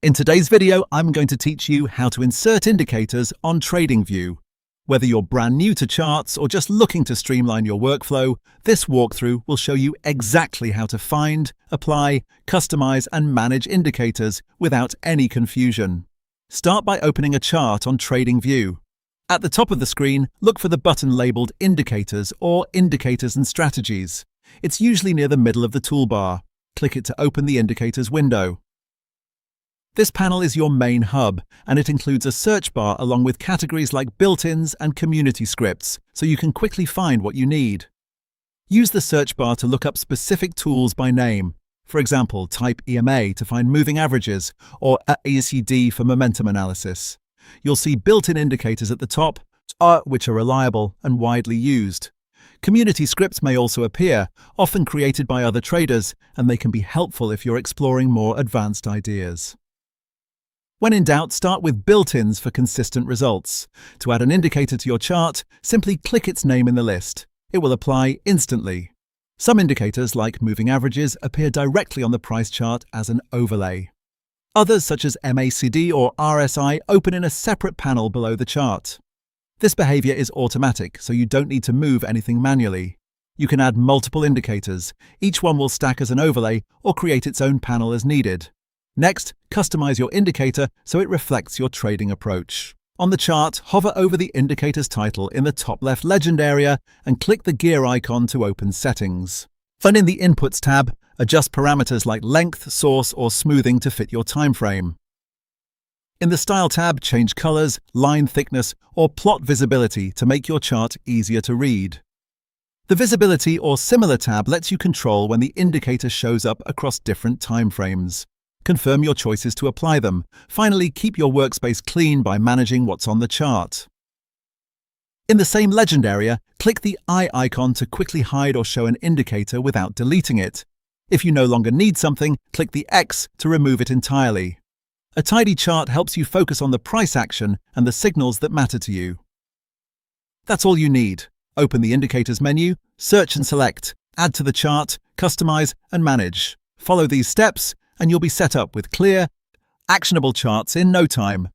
In today's video, I'm going to teach you how to insert indicators on TradingView. Whether you're brand new to charts or just looking to streamline your workflow, this walkthrough will show you exactly how to find, apply, customize, and manage indicators without any confusion. Start by opening a chart on TradingView. At the top of the screen, look for the button labeled Indicators or Indicators and Strategies. It's usually near the middle of the toolbar. Click it to open the Indicators window. This panel is your main hub, and it includes a search bar along with categories like built-ins and community scripts, so you can quickly find what you need. Use the search bar to look up specific tools by name. For example, type EMA to find moving averages, or AECD for momentum analysis. You'll see built-in indicators at the top, which are reliable and widely used. Community scripts may also appear, often created by other traders, and they can be helpful if you're exploring more advanced ideas. When in doubt, start with built-ins for consistent results. To add an indicator to your chart, simply click its name in the list. It will apply instantly. Some indicators, like moving averages, appear directly on the price chart as an overlay. Others, such as MACD or RSI, open in a separate panel below the chart. This behavior is automatic, so you don't need to move anything manually. You can add multiple indicators. Each one will stack as an overlay or create its own panel as needed. Next, customize your indicator so it reflects your trading approach. On the chart, hover over the indicator's title in the top left legend area and click the gear icon to open settings. And in the Inputs tab, adjust parameters like length, source, or smoothing to fit your time frame. In the Style tab, change colors, line thickness, or plot visibility to make your chart easier to read. The Visibility or Similar tab lets you control when the indicator shows up across different time frames. Confirm your choices to apply them. Finally, keep your workspace clean by managing what's on the chart. In the same legend area, click the eye icon to quickly hide or show an indicator without deleting it. If you no longer need something, click the X to remove it entirely. A tidy chart helps you focus on the price action and the signals that matter to you. That's all you need. Open the Indicators menu, search and select, add to the chart, customize, and manage. Follow these steps, and you'll be set up with clear, actionable charts in no time.